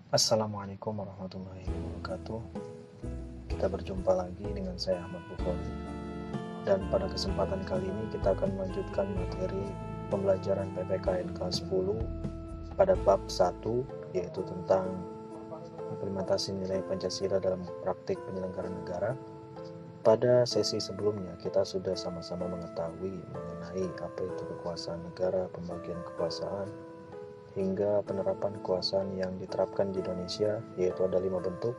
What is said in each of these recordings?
Assalamualaikum warahmatullahi wabarakatuh. Kita berjumpa lagi dengan saya Ahmad Bukhari. Dan pada kesempatan kali ini kita akan melanjutkan materi pembelajaran PPKN kelas 10 pada bab 1, yaitu tentang implementasi nilai Pancasila dalam praktik penyelenggaraan negara. Pada sesi sebelumnya kita sudah sama-sama mengetahui mengenai apa itu kekuasaan negara, pembagian kekuasaan, hingga penerapan kekuasaan yang diterapkan di Indonesia, yaitu ada 5 bentuk.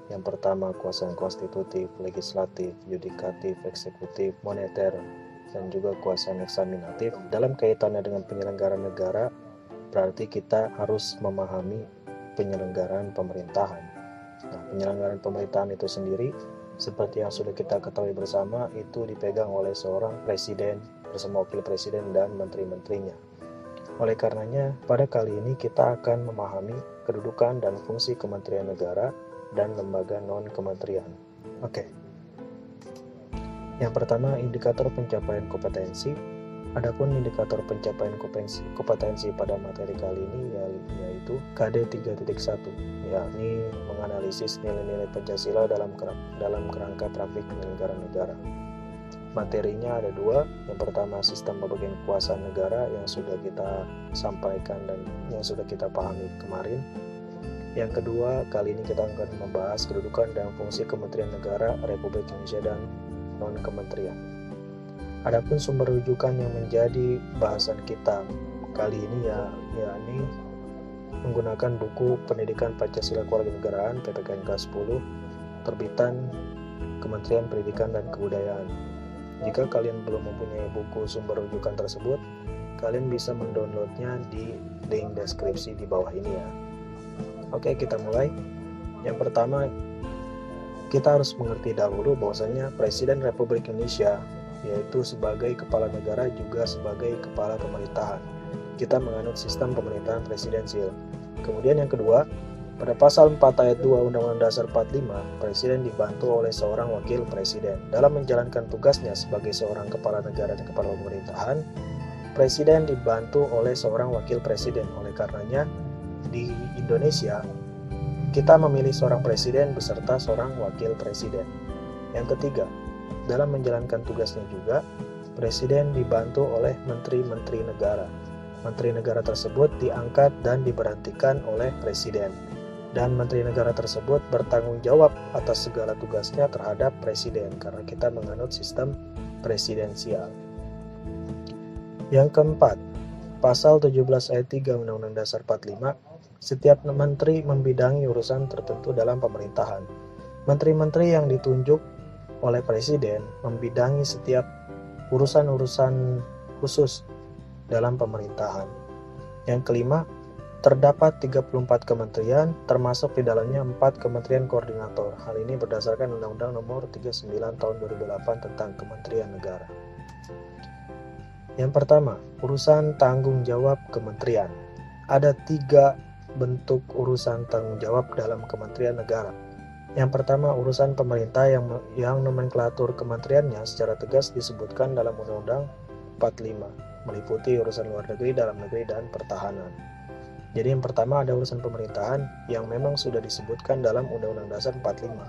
Yang pertama, kekuasaan konstitutif, legislatif, yudikatif, eksekutif, moneter, dan juga kekuasaan eksaminatif. Dalam kaitannya dengan penyelenggaraan negara, berarti kita harus memahami penyelenggaraan pemerintahan. Nah, penyelenggaraan pemerintahan itu sendiri, seperti yang sudah kita ketahui bersama, itu dipegang oleh seorang presiden bersama wakil presiden dan menteri-menterinya. Oleh karenanya, pada kali ini kita akan memahami kedudukan dan fungsi kementerian negara dan lembaga non-kementerian. Oke. Yang pertama, indikator pencapaian kompetensi. Adapun indikator pencapaian kompetensi pada materi kali ini yaitu KD 3.1, yakni menganalisis nilai-nilai Pancasila dalam kerangka praktik penyelenggaraan negara. Materinya ada 2. Yang pertama, sistem pembagian kekuasaan negara yang sudah kita sampaikan dan yang sudah kita pahami kemarin. Yang kedua, kali ini kita akan membahas kedudukan dan fungsi Kementerian Negara Republik Indonesia dan non-kementerian. Adapun sumber rujukan yang menjadi bahasan kita kali ini yakni menggunakan buku Pendidikan Pancasila Kewarganegaraan PPKN kelas 10 terbitan Kementerian Pendidikan dan Kebudayaan. Jika kalian belum mempunyai buku sumber rujukan tersebut, kalian bisa mendownloadnya di link deskripsi di bawah ini ya. Oke, kita mulai. Yang pertama, kita harus mengerti dahulu bahwasanya Presiden Republik Indonesia, yaitu sebagai kepala negara juga sebagai kepala pemerintahan. Kita menganut sistem pemerintahan presidensial. Kemudian yang kedua, pada pasal 4 ayat 2 Undang-Undang Dasar 45, Presiden dibantu oleh seorang wakil presiden. Dalam menjalankan tugasnya sebagai seorang kepala negara dan kepala pemerintahan, Presiden dibantu oleh seorang wakil presiden. Oleh karenanya, di Indonesia, kita memilih seorang presiden beserta seorang wakil presiden. Yang ketiga, dalam menjalankan tugasnya juga, Presiden dibantu oleh menteri-menteri negara. Menteri negara tersebut diangkat dan diberhentikan oleh Presiden. Dan menteri negara tersebut bertanggung jawab atas segala tugasnya terhadap presiden karena kita menganut sistem presidensial. Yang keempat, pasal 17 ayat 3 Undang-Undang Dasar 45, setiap menteri membidangi urusan tertentu dalam pemerintahan. Menteri-menteri yang ditunjuk oleh presiden membidangi setiap urusan-urusan khusus dalam pemerintahan. Yang kelima, terdapat 34 kementerian, termasuk di dalamnya 4 kementerian koordinator. Hal ini berdasarkan Undang-Undang Nomor 39 Tahun 2008 tentang Kementerian Negara. Yang pertama, urusan tanggung jawab kementerian. Ada 3 bentuk urusan tanggung jawab dalam Kementerian Negara. Yang pertama, urusan pemerintah yang nomenklatur kementeriannya secara tegas disebutkan dalam Undang-Undang 45, meliputi urusan luar negeri, dalam negeri, dan pertahanan. Jadi yang pertama ada urusan pemerintahan yang memang sudah disebutkan dalam Undang-Undang Dasar 45,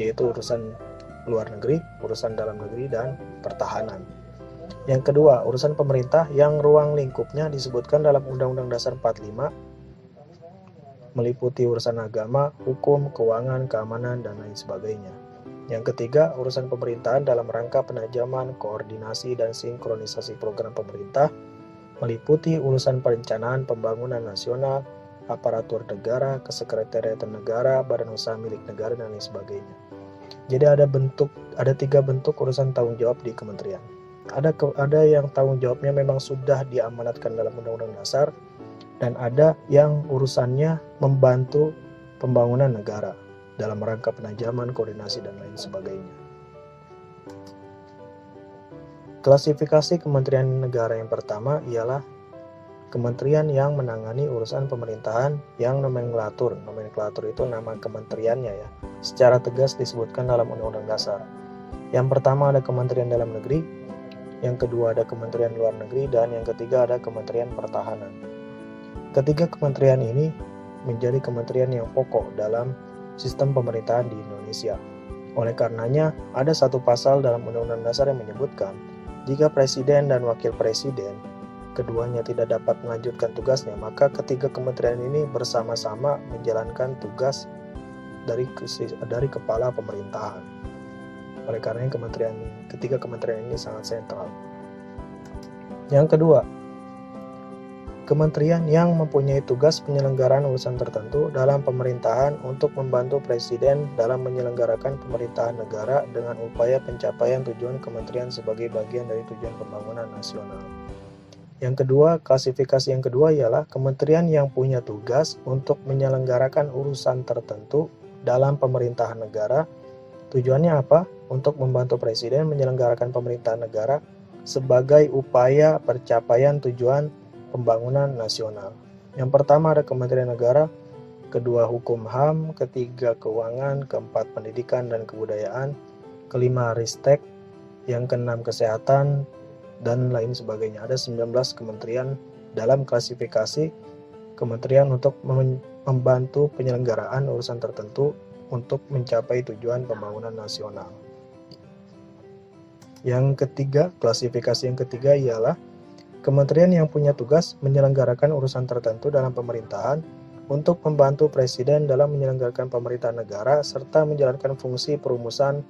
yaitu urusan luar negeri, urusan dalam negeri, dan pertahanan. Yang kedua, urusan pemerintah yang ruang lingkupnya disebutkan dalam Undang-Undang Dasar 45, meliputi urusan agama, hukum, keuangan, keamanan, dan lain sebagainya. Yang ketiga, urusan pemerintahan dalam rangka penajaman, koordinasi, dan sinkronisasi program pemerintah, meliputi urusan perencanaan pembangunan nasional, aparatur negara, kesekretariatan negara, badan usaha milik negara, dan lain sebagainya. Jadi ada 3 bentuk urusan tanggung jawab di kementerian. Ada yang tanggung jawabnya memang sudah diamanatkan dalam Undang-Undang Dasar, dan ada yang urusannya membantu pembangunan negara dalam rangka penajaman, koordinasi, dan lain sebagainya. Klasifikasi kementerian negara yang pertama ialah kementerian yang menangani urusan pemerintahan yang nomenklatur. Nomenklatur itu nama kementeriannya ya. Secara tegas disebutkan dalam Undang-Undang Dasar. Yang pertama ada Kementerian Dalam Negeri, yang kedua ada Kementerian Luar Negeri, dan yang ketiga ada Kementerian Pertahanan. Ketiga kementerian ini menjadi kementerian yang pokok dalam sistem pemerintahan di Indonesia. Oleh karenanya, ada satu pasal dalam Undang-Undang Dasar yang menyebutkan, jika presiden dan wakil presiden keduanya tidak dapat melanjutkan tugasnya, maka ketiga kementerian ini bersama-sama menjalankan tugas dari kepala pemerintahan. Oleh karenanya ketiga kementerian ini sangat sentral. Yang kedua, kementerian yang mempunyai tugas penyelenggaraan urusan tertentu dalam pemerintahan untuk membantu presiden dalam menyelenggarakan pemerintahan negara dengan upaya pencapaian tujuan kementerian sebagai bagian dari tujuan pembangunan nasional. Yang kedua, klasifikasi yang kedua ialah kementerian yang punya tugas untuk menyelenggarakan urusan tertentu dalam pemerintahan negara. Tujuannya apa? Untuk membantu presiden menyelenggarakan pemerintahan negara sebagai upaya pencapaian tujuan pembangunan nasional. Yang pertama ada Kementerian Negara, kedua Hukum HAM, ketiga Keuangan, keempat Pendidikan dan Kebudayaan, kelima Ristek, yang keenam Kesehatan, dan lain sebagainya. Ada 19 kementerian dalam klasifikasi kementerian untuk membantu penyelenggaraan urusan tertentu untuk mencapai tujuan pembangunan nasional. Yang ketiga, klasifikasi yang ketiga ialah kementerian yang punya tugas menyelenggarakan urusan tertentu dalam pemerintahan untuk membantu presiden dalam menyelenggarakan pemerintahan negara serta menjalankan fungsi perumusan,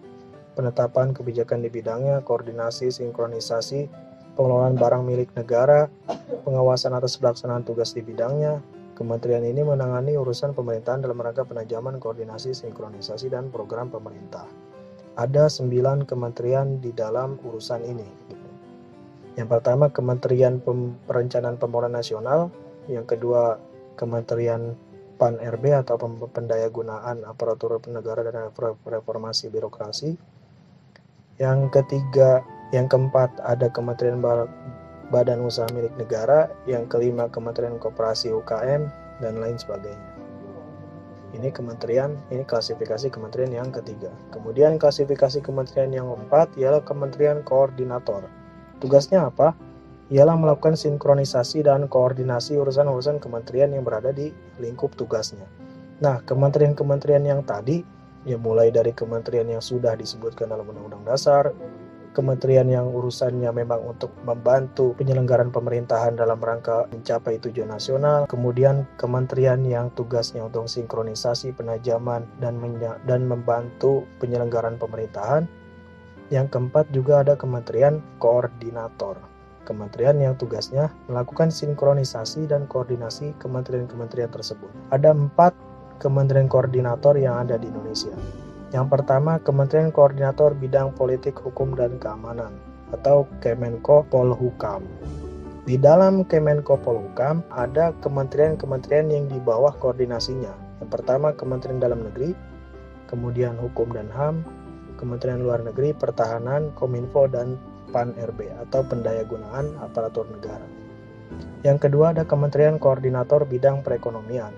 penetapan kebijakan di bidangnya, koordinasi, sinkronisasi, pengelolaan barang milik negara, pengawasan atas pelaksanaan tugas di bidangnya. Kementerian ini menangani urusan pemerintahan dalam rangka penajaman koordinasi, sinkronisasi, dan program pemerintah. Ada 9 kementerian di dalam urusan ini. Yang pertama Kementerian Perencanaan Pembangunan Nasional, yang kedua Kementerian PAN-RB atau Pendayagunaan Aparatur Negara dan Reformasi Birokrasi. Yang keempat ada Kementerian Badan Usaha Milik Negara, yang kelima Kementerian Koperasi UKM, dan lain sebagainya. Ini klasifikasi kementerian yang ketiga. Kemudian klasifikasi kementerian yang keempat ialah Kementerian Koordinator. Tugasnya apa? Ialah melakukan sinkronisasi dan koordinasi urusan-urusan kementerian yang berada di lingkup tugasnya. Nah, kementerian-kementerian yang tadi, ya mulai dari kementerian yang sudah disebutkan dalam Undang-Undang Dasar, kementerian yang urusannya memang untuk membantu penyelenggaraan pemerintahan dalam rangka mencapai tujuan nasional, kemudian kementerian yang tugasnya untuk sinkronisasi, penajaman, dan membantu penyelenggaraan pemerintahan. Yang keempat juga ada Kementerian Koordinator, kementerian yang tugasnya melakukan sinkronisasi dan koordinasi kementerian-kementerian tersebut. Ada 4 kementerian koordinator yang ada di Indonesia. Yang pertama, Kementerian Koordinator Bidang Politik, Hukum, dan Keamanan atau Kemenko Polhukam. Di dalam Kemenko Polhukam ada kementerian-kementerian yang di bawah koordinasinya. Yang pertama, Kementerian Dalam Negeri, kemudian Hukum dan HAM, Kementerian Luar Negeri, Pertahanan, Kominfo, dan PAN-RB atau Pendayagunaan Aparatur Negara. Yang kedua ada Kementerian Koordinator Bidang Perekonomian.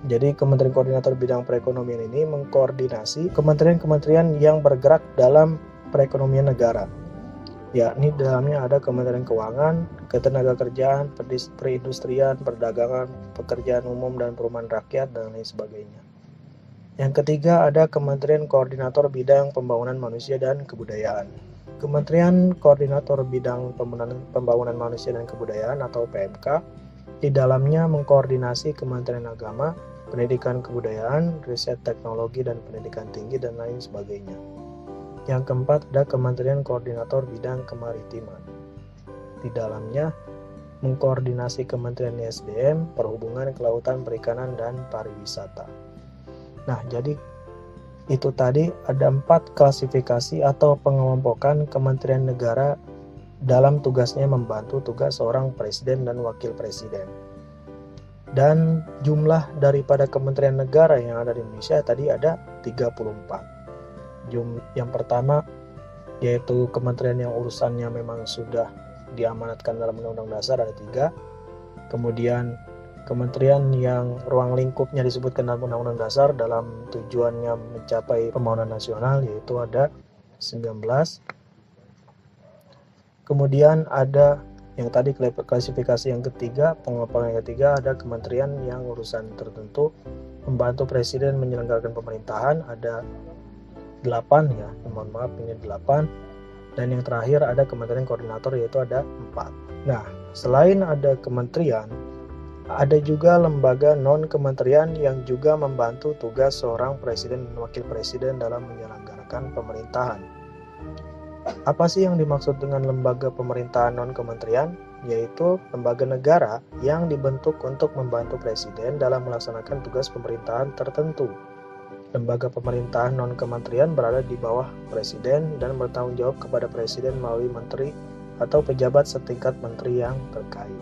Jadi Kementerian Koordinator Bidang Perekonomian ini mengkoordinasi kementerian-kementerian yang bergerak dalam perekonomian negara. Yakni di dalamnya ada Kementerian Keuangan, Ketenagakerjaan, Perindustrian, Perdagangan, Pekerjaan Umum dan Perumahan Rakyat, dan lain sebagainya. Yang ketiga ada Kementerian Koordinator Bidang Pembangunan Manusia dan Kebudayaan. Kementerian Koordinator Bidang Pembangunan Manusia dan Kebudayaan atau PMK di dalamnya mengkoordinasi Kementerian Agama, Pendidikan Kebudayaan, Riset Teknologi dan Pendidikan Tinggi, dan lain sebagainya. Yang keempat ada Kementerian Koordinator Bidang Kemaritiman. Di dalamnya mengkoordinasi Kementerian SDM, Perhubungan, Kelautan, Perikanan, dan Pariwisata. Nah, jadi itu tadi ada 4 klasifikasi atau pengelompokan kementerian negara dalam tugasnya membantu tugas seorang presiden dan wakil presiden. Dan jumlah daripada kementerian negara yang ada di Indonesia tadi ada 34. Yang pertama yaitu kementerian yang urusannya memang sudah diamanatkan dalam Undang-Undang Dasar ada 3. Kemudian kementerian yang ruang lingkupnya disebutkan dalam Undang-Undang Dasar dalam tujuannya mencapai pembangunan nasional yaitu ada 19. Kemudian ada Yang tadi klasifikasi yang ketiga, pengelompokan yang ketiga ada kementerian yang urusan tertentu membantu presiden menyelenggarakan pemerintahan, ada 8 ya, mohon maaf ini 8. Dan yang terakhir ada kementerian koordinator yaitu ada 4. Nah, selain ada kementerian, ada juga lembaga non-kementerian yang juga membantu tugas seorang presiden dan wakil presiden dalam menyelenggarakan pemerintahan. Apa sih yang dimaksud dengan lembaga pemerintahan non-kementerian? Yaitu lembaga negara yang dibentuk untuk membantu presiden dalam melaksanakan tugas pemerintahan tertentu. Lembaga pemerintahan non-kementerian berada di bawah presiden dan bertanggung jawab kepada presiden melalui menteri atau pejabat setingkat menteri yang terkait.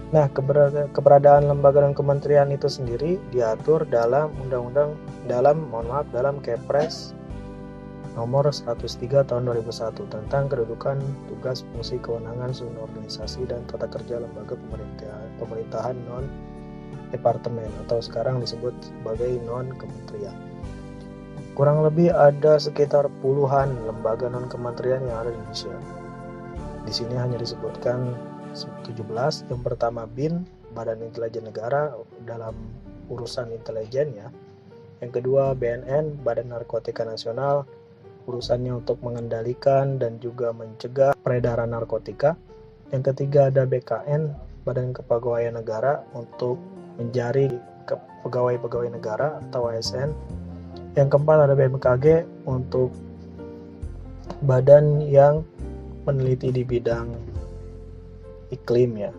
Nah, keberadaan lembaga dan kementerian itu sendiri diatur dalam dalam Kepres nomor 103 tahun 2001 tentang kedudukan, tugas, fungsi, kewenangan, susunan organisasi dan tata kerja lembaga pemerintahan non-departemen atau sekarang disebut sebagai non-kementerian. Kurang lebih ada sekitar puluhan lembaga non-kementerian yang ada di Indonesia. Di sini hanya disebutkan 17. Yang pertama BIN, Badan Intelijen Negara dalam urusan intelijen ya. Yang kedua BNN, Badan Narkotika Nasional, urusannya untuk mengendalikan dan juga mencegah peredaran narkotika. Yang ketiga ada BKN, Badan Kepegawaian Negara, untuk menjaring pegawai-pegawai negara atau ASN. Yang keempat ada BMKG, untuk badan yang meneliti di bidang iklim ya.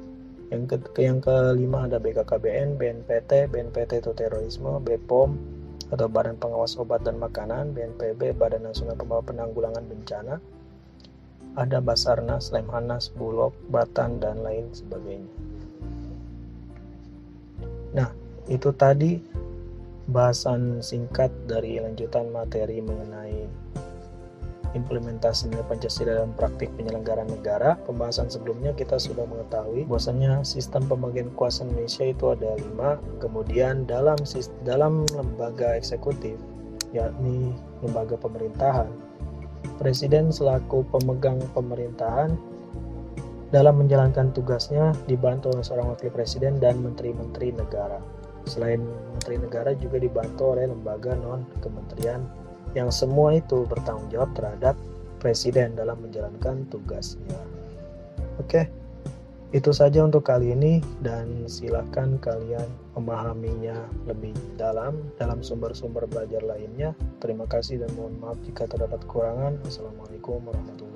Yang kelima ada BKKBN, BNPT itu terorisme, BPOM atau Badan Pengawas Obat dan Makanan, BNPB, Badan Nasional Penanggulangan Bencana, ada Basarnas, Lemhanas, Bulog, Batan, dan lain sebagainya. Nah, itu tadi bahasan singkat dari lanjutan materi mengenai implementasi nilai Pancasila dalam praktik penyelenggaraan negara. Pembahasan sebelumnya kita sudah mengetahui bahwasanya sistem pembagian kuasa Indonesia itu ada 5. Kemudian dalam lembaga eksekutif, yakni lembaga pemerintahan, presiden selaku pemegang pemerintahan dalam menjalankan tugasnya dibantu oleh seorang wakil presiden dan menteri-menteri negara. Selain menteri negara juga dibantu oleh lembaga non-kementerian yang semua itu bertanggung jawab terhadap presiden dalam menjalankan tugasnya. Oke, itu saja untuk kali ini dan silakan kalian memahaminya lebih dalam sumber-sumber belajar lainnya. Terima kasih dan mohon maaf jika terdapat kekurangan. Wassalamualaikum warahmatullahi wabarakatuh.